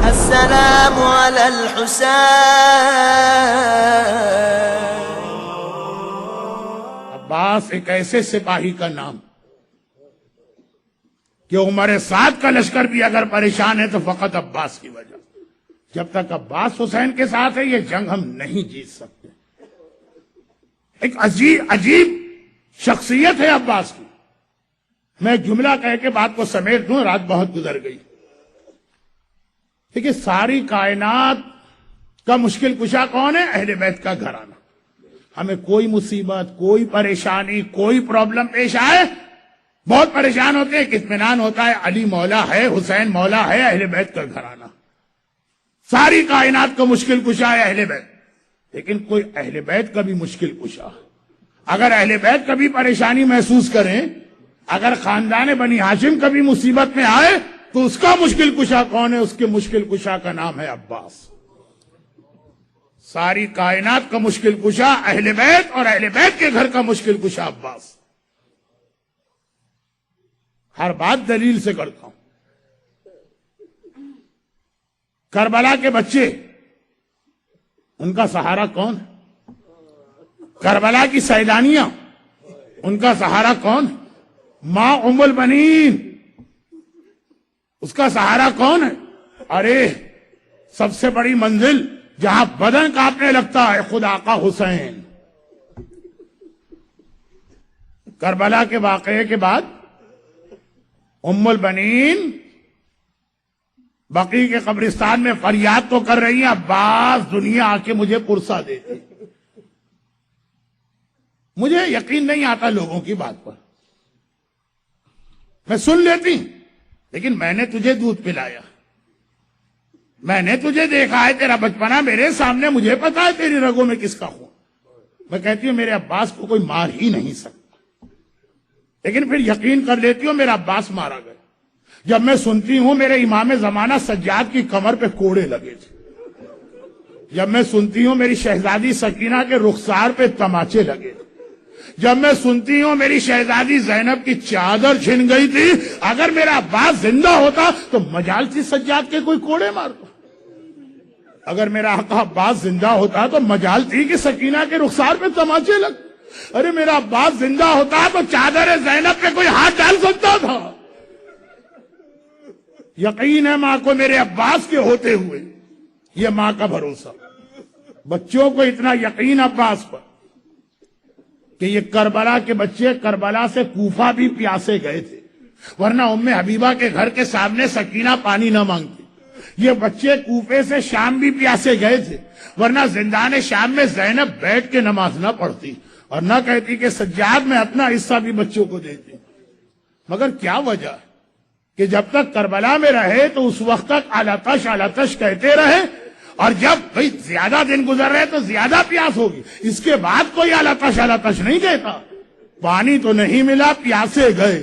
السلام على الحسين۔ عباس ایک ایسے سپاہی کا نام کہ عمر سعد کا لشکر بھی اگر پریشان ہے تو فقط عباس کی وجہ۔ جب تک عباس حسین کے ساتھ ہے یہ جنگ ہم نہیں جیت سکتے۔ ایک عجیب شخصیت ہے عباس کی۔ میں ایک جملہ کہہ کے بات کو سمیٹ دوں، رات بہت گزر گئی۔ دیکھیے ساری کائنات کا مشکل کشا کون ہے؟ اہل بیت کا گھرانہ۔ ہمیں کوئی مصیبت، کوئی پریشانی، کوئی پرابلم پیش آئے بہت پریشان ہوتے ہیں، اطمینان ہوتا ہے علی مولا ہے، حسین مولا ہے، اہل بیت کا گھرانہ۔ ساری کائنات کا مشکل کشا ہے اہل بیت، لیکن کوئی اہل بیت کا بھی مشکل کشا۔ اگر اہل بیت کبھی پریشانی محسوس کریں، اگر خاندان بنی ہاشم کبھی مصیبت میں آئے تو اس کا مشکل کشا کون ہے؟ اس کے مشکل کشا کا نام ہے عباس۔ ساری کائنات کا مشکل کشا اہل بیت، اور اہل بیت کے گھر کا مشکل کشا عباس۔ ہر بات دلیل سے کرتا ہوں۔ کربلا کے بچے، ان کا سہارا کون؟ کربلا کی سیدانیاں، ان کا سہارا کون؟ ماں ام البنین، اس کا سہارا کون ہے؟ ارے سب سے بڑی منزل جہاں بدن کانپنے لگتا ہے، خود آقا حسین۔ کربلا کے واقعے کے بعد ام البنین بقیع کے قبرستان میں فریاد تو کر رہی ہیں، عباس دنیا آ کے مجھے پرسا دیتی۔ مجھے یقین نہیں آتا لوگوں کی بات پر، میں سن لیتی، لیکن میں نے تجھے دودھ پلایا، میں نے تجھے دیکھا ہے، تیرا بچپنا میرے سامنے، مجھے پتا ہے تیری رگوں میں کس کا خون۔ میں کہتی ہوں میرے عباس کو کوئی مار ہی نہیں سکتا، لیکن پھر یقین کر لیتی ہوں میرا عباس مارا گیا۔ جب میں سنتی ہوں میرے امام زمانہ سجاد کی کمر پہ کوڑے لگے تھے، جب میں سنتی ہوں میری شہزادی سکینہ کے رخسار پہ تماچے لگے تھے، جب میں سنتی ہوں میری شہزادی زینب کی چادر چھن گئی تھی، اگر میرا عباس زندہ ہوتا تو مجال تھی سجاد کے کوئی کوڑے مارتا۔ اگر میرا آقا عباس زندہ ہوتا تو مجال تھی کہ سکینہ کے رخسار پہ تماچے لگ۔ ارے میرا عباس زندہ ہوتا تو چادر زینب پہ کوئی ہاتھ ڈال سکتا تھا۔ یقین ہے ماں کو میرے عباس کے ہوتے ہوئے، یہ ماں کا بھروسہ۔ بچوں کو اتنا یقین عباس پر کہ یہ کربلا کے بچے کربلا سے کوفہ بھی پیاسے گئے تھے، ورنہ ام حبیبہ کے گھر کے سامنے سکینہ پانی نہ مانگتی۔ یہ بچے کوفے سے شام بھی پیاسے گئے تھے، ورنہ زندان شام میں زینب بیٹھ کے نماز نہ پڑھتی اور نہ کہتی کہ سجاد میں اپنا حصہ بھی بچوں کو دیتی۔ مگر کیا وجہ ہے کہ جب تک کربلا میں رہے تو اس وقت تک علتش علتش کہتے رہے، اور جب بھئی زیادہ دن گزر رہے تو زیادہ پیاس ہوگی، اس کے بعد کوئی علتش علتش نہیں کہتا۔ پانی تو نہیں ملا، پیاسے گئے،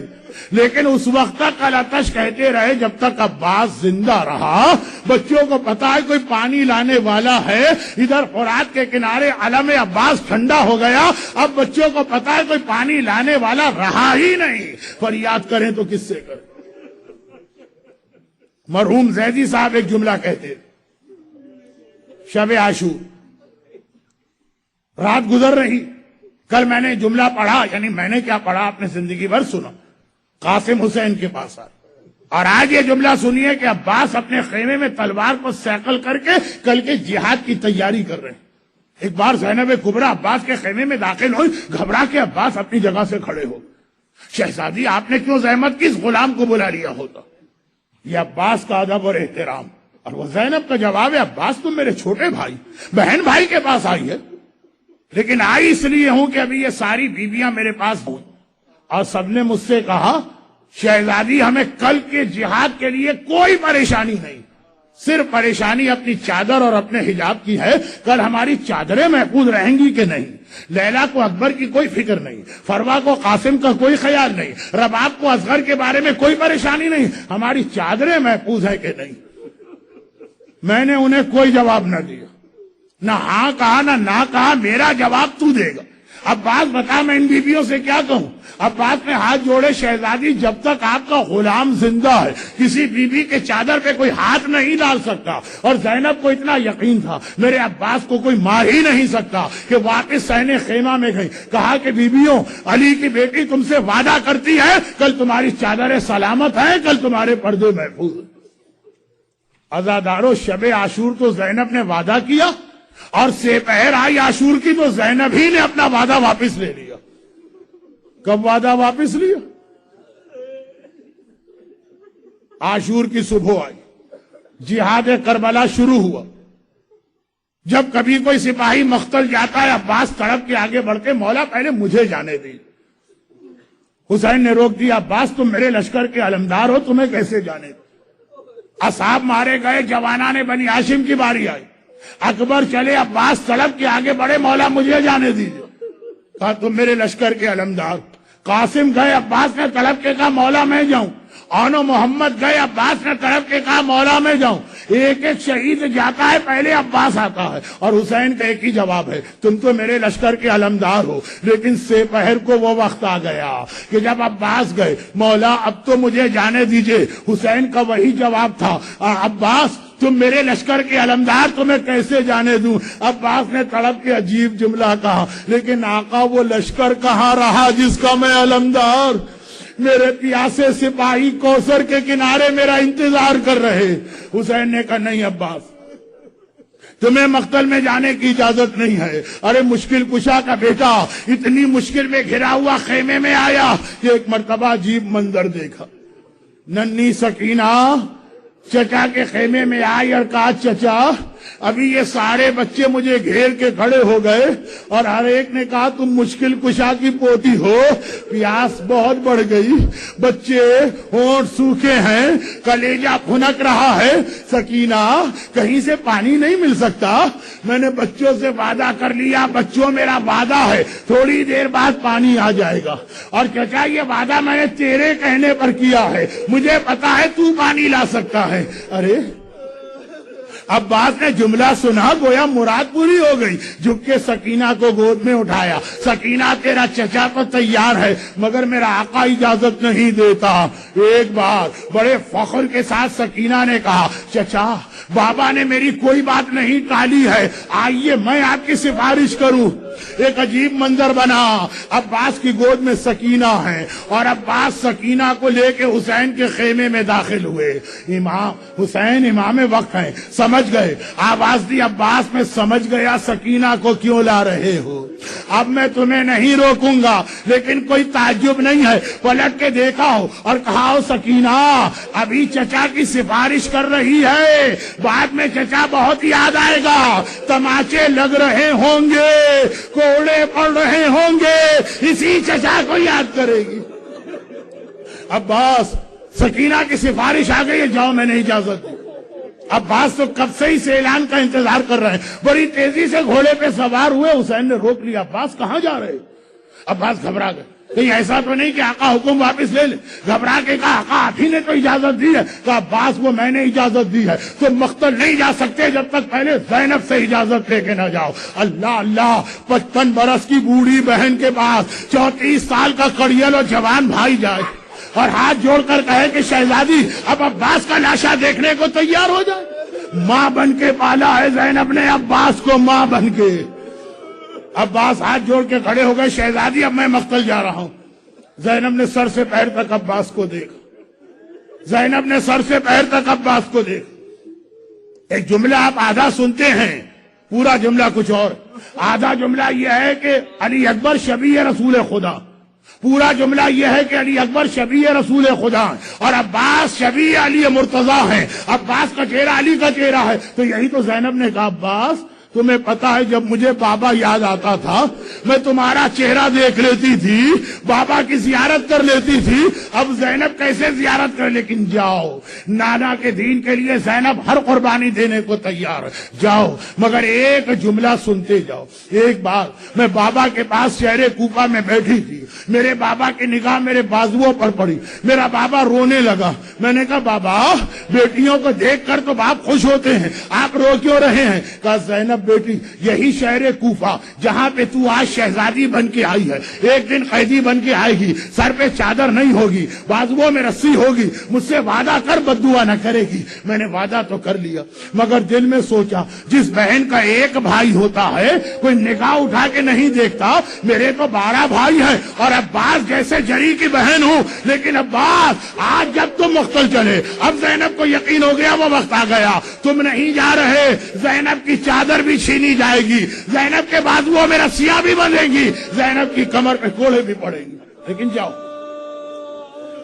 لیکن اس وقت تک علتش کہتے رہے جب تک عباس زندہ رہا۔ بچوں کو پتا ہے کوئی پانی لانے والا ہے، ادھر فرات کے کنارے علم عباس ٹھنڈا ہو گیا، اب بچوں کو پتا ہے کوئی پانی لانے والا رہا ہی نہیں، فریاد کریں تو کس سے کریں؟ مرحوم زیدی صاحب ایک جملہ کہتے تھے، شب عاشور رات گزر رہی، کل میں نے جملہ پڑھا، یعنی میں نے کیا پڑھا اپنے زندگی بھر سنا، قاسم حسین کے پاس آئے، اور آج یہ جملہ سنیے کہ عباس اپنے خیمے میں تلوار کو سیکل کر کے کل کے جہاد کی تیاری کر رہے ہیں۔ ایک بار زینب کبریٰ عباس کے خیمے میں داخل ہوئی، گھبرا کے عباس اپنی جگہ سے کھڑے ہو، شہزادی آپ نے کیوں زحمت کی، اس غلام کو بلا لیا ہوتا۔ یہ عباس کا ادب اور احترام، اور وہ زینب کا جواب ہے، عباس تم میرے چھوٹے بھائی بہن بھائی کے پاس آئی ہے، لیکن آئی اس لیے ہوں کہ ابھی یہ ساری بیویاں میرے پاس ہوں، اور سب نے مجھ سے کہا شہزادی ہمیں کل کے جہاد کے لیے کوئی پریشانی نہیں، صرف پریشانی اپنی چادر اور اپنے حجاب کی ہے، کل ہماری چادریں محفوظ رہیں گی کہ نہیں، لیلا کو اکبر کی کوئی فکر نہیں، فروا کو قاسم کا کوئی خیال نہیں، رباب کو اصغر کے بارے میں کوئی پریشانی نہیں، ہماری چادریں محفوظ ہیں کہ نہیں۔ میں نے انہیں کوئی جواب نہ دیا، نہ ہاں کہا نہ کہا، میرا جواب تو دے گا۔ عباس بتا میں ان بیویوں سے کیا کہوں؟ عباس نے ہاتھ جوڑے، شہزادی جب تک آپ کا غلام زندہ ہے کسی بیوی کے چادر پہ کوئی ہاتھ نہیں ڈال سکتا. اور زینب کو اتنا یقین تھا میرے عباس کو کوئی مار ہی نہیں سکتا کہ واپس سہنے خیمہ میں گئی. کہا کہ بیویوں، علی کی بیٹی تم سے وعدہ کرتی ہے کل تمہاری چادریں سلامت ہیں، کل تمہارے پردے محفوظ. عزادارو، شب عاشور تو زینب نے وعدہ کیا اور سپہر آئی عاشور کی تو زینب ہی نے اپنا وعدہ واپس لے لیا. کب وعدہ واپس لیا؟ عاشور کی صبح آئی، جہاد کربلا شروع ہوا. جب کبھی کوئی سپاہی مقتل جاتا ہے عباس تڑپ کے آگے بڑھ کے مولا پہلے مجھے جانے دی. حسین نے روک دیا، عباس تم میرے لشکر کے علمدار ہو، تمہیں کیسے جانے دی؟ اصحاب مارے گئے، جوانان بنی ہاشم کی باری آئی. اکبر چلے، عباس تڑپ کے آگے بڑھے، مولا مجھے جانے دیجیے. کہا تم میرے لشکر کے علمدار. قاسم گئے، عباس نے تڑپ کے کہا مولا میں جاؤں. آنو محمد گئے، عباس نے تڑپ کے کہا مولا میں جاؤں. ایک ایک شہید جاتا ہے، پہلے عباس آتا ہے. اور حسین کا ایک ہی جواب ہے، تم تو میرے لشکر کے علمدار ہو. لیکن سپہر کو وہ وقت آ گیا کہ جب عباس گئے، مولا اب تو مجھے جانے دیجئے. حسین کا وہی جواب تھا، عباس تم میرے لشکر کے علمدار، تمہیں کیسے جانے دوں. عباس نے تڑپ کے عجیب جملہ کہا، لیکن آقا وہ لشکر کہاں رہا جس کا میں علمدار؟ میرے پیاسے سپاہی کوثر کے کنارے میرا انتظار کر رہے. حسین نے کہا نہیں عباس، تمہیں مقتل میں جانے کی اجازت نہیں ہے. ارے مشکل کشا کا بیٹا اتنی مشکل میں گھرا ہوا خیمے میں آیا کہ ایک مرتبہ عجیب منظر دیکھا. ننھی سکینہ چچا کے خیمے میں آئی اور کہا چچا ابھی یہ سارے بچے مجھے گھیر کے کھڑے ہو گئے اور ہر ایک نے کہا تم مشکل کشا کی پوتی ہو، پیاس بہت بڑھ گئی، بچے ہونٹ سوکھے ہیں، کلیجہ پھنک رہا ہے، سکینہ کہیں سے پانی نہیں مل سکتا؟ میں نے بچوں سے وعدہ کر لیا، بچوں میرا وعدہ ہے تھوڑی دیر بعد پانی آ جائے گا. اور چچا یہ وعدہ میں نے تیرے کہنے پر کیا ہے، مجھے پتا ہے تو پانی لا سکتا ہے. ارے عباس نے جملہ سنا، گویا مراد پوری ہو گئی. جھک کے سکینہ کو گود میں اٹھایا. سکینہ تیرا چچا تو تیار ہے مگر میرا آقا اجازت نہیں دیتا. ایک بار بڑے فخر کے ساتھ سکینہ نے کہا چچا بابا نے میری کوئی بات نہیں ٹالی ہے، آئیے میں آپ کی سفارش کروں. ایک عجیب منظر بنا، عباس کی گود میں سکینہ ہے اور عباس سکینہ کو لے کے حسین کے خیمے میں داخل ہوئے. امام حسین امام وقت ہیں، سمجھ گئے، آواز دی عباس میں سمجھ گیا سکینہ کو کیوں لا رہے ہو. اب میں تمہیں نہیں روکوں گا، لیکن کوئی تعجب نہیں ہے. پلٹ کے دیکھا ہو اور کہا ہو سکینہ ابھی چچا کی سفارش کر رہی ہے، بعد میں چچا بہت یاد آئے گا، تماچے لگ رہے ہوں گے، کوڑے پڑ رہے ہوں گے، اسی چچا کو یاد کرے گی. عباس سکینہ کی سفارش آ گئی، جاؤ میں نے اجازت دی. عباس تو کب سے اس اعلان کا انتظار کر رہے ہیں. بڑی تیزی سے گھوڑے پہ سوار ہوئے. حسین نے روک لیا، عباس کہاں جا رہے؟ عباس گھبرا گئے، کہیں ایسا تو نہیں کہ آقا حکم واپس لے لے. گھبرا کے کہا آقا آپ ہی نے تو اجازت دی ہے. کہا عباس وہ میں نے اجازت دی ہے، تم مقتل نہیں جا سکتے جب تک پہلے زینب سے اجازت لے کے نہ جاؤ. اللہ اللہ، 55 برس کی بوڑھی بہن کے پاس 34 سال کا کڑیل اور جوان بھائی جائے اور ہاتھ جوڑ کر کہے کہ شہزادی اب عباس کا لاشا دیکھنے کو تیار ہو جائے. ماں بن کے پالا ہے زینب نے عباس کو، ماں بن کے. عباس ہاتھ جوڑ کے کھڑے ہو گئے، شہزادی اب میں مقتل جا رہا ہوں. زینب نے سر سے پیر تک عباس کو دیکھا، زینب نے سر سے پیر تک عباس کو دیکھا. ایک جملہ آپ آدھا سنتے ہیں، پورا جملہ کچھ اور. آدھا جملہ یہ ہے کہ علی اکبر شبیہ رسول خدا، پورا جملہ یہ ہے کہ علی اکبر شبیہ رسول خدا اور عباس شبیہ علی مرتضی ہیں. عباس کا چہرہ علی کا چہرہ ہے. تو یہی تو زینب نے کہا عباس تمہیں پتا ہے جب مجھے بابا یاد آتا تھا میں تمہارا چہرہ دیکھ لیتی تھی، بابا کی زیارت کر لیتی تھی، اب زینب کیسے زیارت کر. لیکن جاؤ، نانا کے دین کے لیے زینب ہر قربانی دینے کو تیار ہے، جاؤ مگر ایک جملہ سنتے جاؤ. ایک بار میں بابا کے پاس شہر کوفہ میں بیٹھی تھی، میرے بابا کی نگاہ میرے بازوؤں پر پڑی، میرا بابا رونے لگا. میں نے کہا بابا بیٹیوں کو دیکھ کر تو باپ خوش ہوتے ہیں، آپ رو کیوں رہے ہیں؟ کہا زینب زینب بیٹی یہی شہر کوفہ جہاں پہ تو آج شہزادی بن کے آئی ہے ایک دن قیدی بن کے آئے گی, سر پہ چادر نہیں ہوگی, بازوؤں میں رسی ہوگی, مجھ سے وعدہ کر بد دعا نہ کرے گی. میں نے وعدہ تو کر لیا مگر دل میں سوچا جس بہن کا ایک بھائی ہوتا ہے کوئی نگاہ اٹھا کے نہیں دیکھتا, میرے تو 12 بھائی ہیں اور عباس جیسے جری کی بہن ہوں, لیکن عباس آج جب تم مختل چلے اب زینب کو یقین ہو گیا وہ وقت آ گیا, تم نہیں جا رہے, زینب کی چادر بھی چھینی جائے گی, زینب کے بازوؤں میں رسیاں بھی بندھیں گی, زینب کی کمر پہ کوڑے بھی پڑیں گی, لیکن جاؤ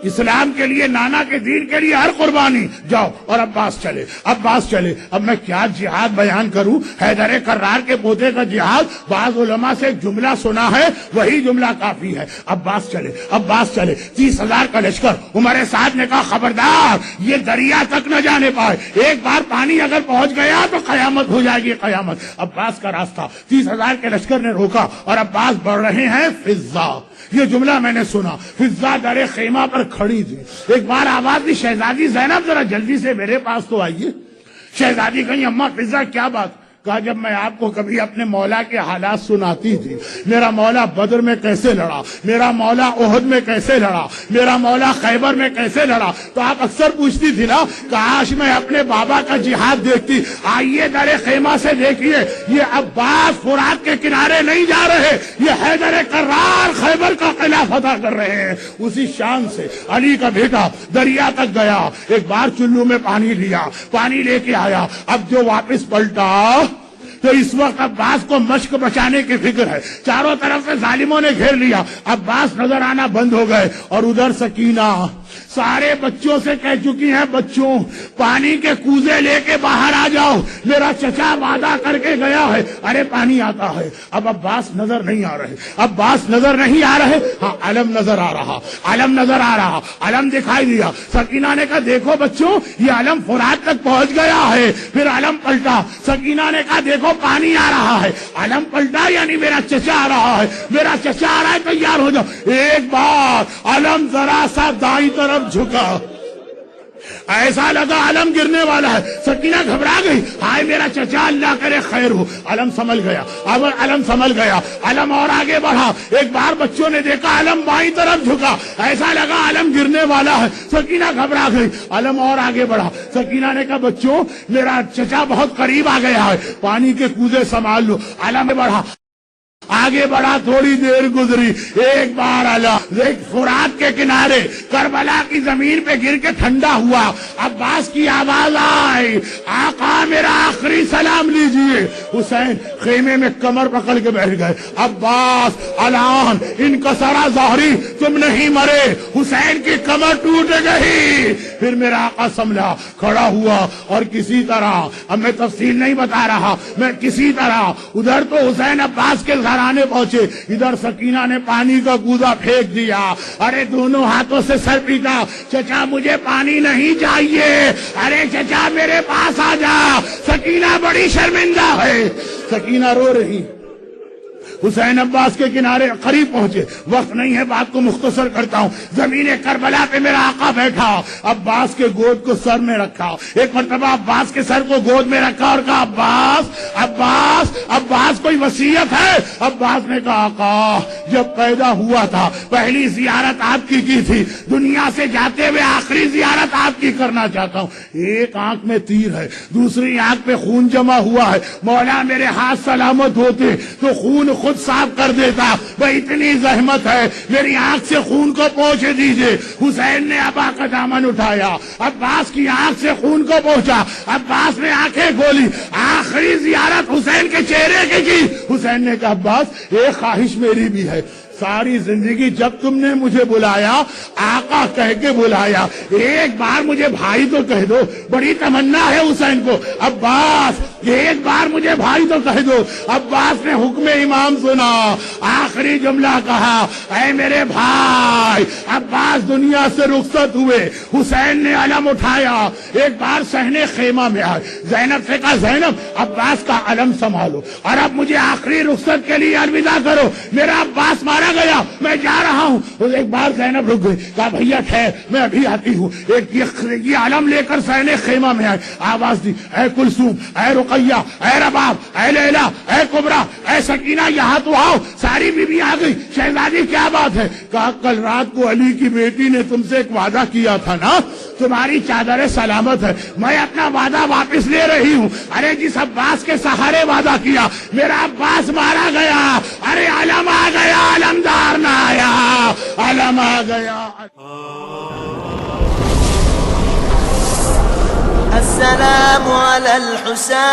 اسلام کے لیے, نانا کے دین کے لیے ہر قربانی, جاؤ. اور عباس چلے. اب میں کیا جہاد بیان کروں, حیدر کرار کے پوتے کا جہاد. بعض علماء سے ایک جملہ سنا ہے وہی جملہ کافی ہے. عباس چلے 30,000 کا لشکر. عمر سعد نے کہا خبردار یہ دریا تک نہ جانے پائے, ایک بار پانی اگر پہنچ گیا تو قیامت ہو جائے گی قیامت. عباس کا راستہ 30,000 کے لشکر نے روکا اور عباس بڑھ رہے ہیں فضا. یہ جملہ میں نے سنا, فضا در خیمہ پر کھڑی تھی. ایک بار آواز دی شہزادی زینب ذرا جلدی سے میرے پاس تو آئیے. شہزادی کہیں اماں فضا کیا بات؟ کہا جب میں آپ کو کبھی اپنے مولا کے حالات سناتی تھی, میرا مولا بدر میں کیسے لڑا, میرا مولا احد میں کیسے لڑا, میرا مولا خیبر میں کیسے لڑا, تو آپ اکثر پوچھتی تھی نا کاش میں اپنے بابا کا جہاد دیکھتی. آئیے در خیمہ سے دیکھیے, یہ عباس فرات کے کنارے نہیں جا رہے, یہ حیدر کرار خیبر کا قلعہ فتح کر رہے ہیں. اسی شان سے علی کا بیٹا دریا تک گیا, ایک بار چلو میں پانی لیا, پانی لے کے آیا. اب جو واپس پلٹا تو اس وقت عباس کو مشق بچانے کی فکر ہے, چاروں طرف سے ظالموں نے گھیر لیا. عباس نظر آنا بند ہو گئے اور ادھر سکینہ سارے بچوں سے کہہ چکی ہیں بچوں پانی کے کوزے لے کے باہر آ جاؤ, میرا چچا وعدہ کر کے گیا ہے. ارے پانی آتا ہے. اب عباس نظر نہیں آ رہے, ہاں علم نظر آ رہا, علم دکھائی دیا. سکینہ نے کہا دیکھو بچوں یہ علم فرات تک پہنچ گیا ہے. پھر علم پلٹا, سکینہ نے کہا دیکھو پانی آ رہا ہے. علم پلٹا یعنی میرا چچا آ رہا ہے, تیار ہو جاؤ. ایک بار علم ذرا سا دائیں طرف جھکا, ایسا لگا علم گرنے والا ہے. سکینہ گھبرا گئی, ہائے میرا چچا اللہ کرے خیر ہو. علم سنبھل گیا, علم اور آگے بڑھا. ایک بار بچوں نے دیکھا علم بائیں طرف جھکا, ایسا لگا علم گرنے والا ہے. سکینہ گھبرا گئی, علم اور آگے بڑھا. سکینہ نے کہا بچوں میرا چچا بہت قریب آ گیا ہے, پانی کے کوزے سنبھال لو. علم آگے بڑھا, تھوڑی دیر گزری, ایک بار فرات کے کنارے کربلا کی زمین پہ گر کے ٹھنڈا ہوا. عباس کی آواز آئی آقا میرا آخری سلام لیجئے. حسین خیمے میں کمر پکڑ کے بیٹھ گئے. عباس الان ان کا سارا ظاہری تم نہیں مرے, حسین کی کمر ٹوٹ گئی. پھر میرا آقا سنبھلا, کھڑا ہوا اور کسی طرح, اب میں تفصیل نہیں بتا رہا, میں کسی طرح ادھر تو حسین عباس کے آنے پہنچے, ادھر سکینہ نے پانی کا کوزہ پھینک دیا. ارے دونوں ہاتھوں سے سر پیٹا, چچا مجھے پانی نہیں چاہیے, ارے چچا میرے پاس آ جا. سکینہ بڑی شرمندہ ہے, سکینہ رو رہی. حسین عباس کے کنارے قریب پہنچے, وقت نہیں ہے بات کو مختصر کرتا ہوں. زمین کربلا پہ میرا آقا بیٹھا, عباس کے گود کو سر میں رکھا. ایک مرتبہ عباس کے سر کو گود میں رکھا اور کہا عباس کوئی وصیت ہے؟ عباس نے کہا آقا جب پیدا ہوا تھا پہلی زیارت آپ کی تھی, دنیا سے جاتے ہوئے آخری زیارت آپ کی کرنا چاہتا ہوں. ایک آنکھ میں تیر ہے, دوسری آنکھ پہ خون جمع ہوا ہے, مولا میرے ہاتھ سلامت ہوتے تو خون خود صاف کر دیتا, بھائی اتنی زحمت ہے میری آنکھ سے خون کو پہنچ دیجئے. حسین نے ابا کا دامن اٹھایا, عباس کی آنکھ سے خون کو پہنچا. عباس نے آنکھیں کھولی, آخری زیارت حسین کے چہرے کی. حسین نے کہا عباس ایک خواہش میری بھی ہے, ساری زندگی جب تم نے مجھے بلایا آقا کہہ کے بلایا, ایک بار مجھے بھائی تو کہہ دو. بڑی تمنا ہے حسین کو, عباس ایک بار مجھے بھائی تو کہہ دو. عباس نے حکم امام سنا, آخری جملہ کہا اے میرے بھائی. عباس دنیا سے رخصت ہوئے, حسین نے علم اٹھایا, ایک بار صحنے خیمہ میں آئے. زینب سے کہا زینب عباس کا علم سنبھالو اور اب مجھے آخری رخصت کے لیے الوداع کرو. میرا عباس مارا مارا گیا، میں جا رہا ہوں. ایک بار زینب رک گئی، کہا بھیا ٹھہر میں ابھی آتی ہوں. ایک یہ علم لے کر سینے خیمہ میں آئے، آواز دی اے کلثوم، اے رقیہ، اے رباب، اے لیلا، اے کبرا، اے سکینہ، یہاں تو آؤ. ساری بیوی آ گئی. شہزادی کیا بات ہے؟ کہا کل رات کو علی کی بیٹی نے تم سے ایک وعدہ کیا تھا نا، تمہاری چادر سلامت ہے، میں اپنا وعدہ واپس لے رہی ہوں. ارے جس عباس کے سہارے وعدہ کیا، میرا عباس مارا گیا. ارے علم آ گیا، علمدار نہ آیا، علم آ گیا. السلام على الحسين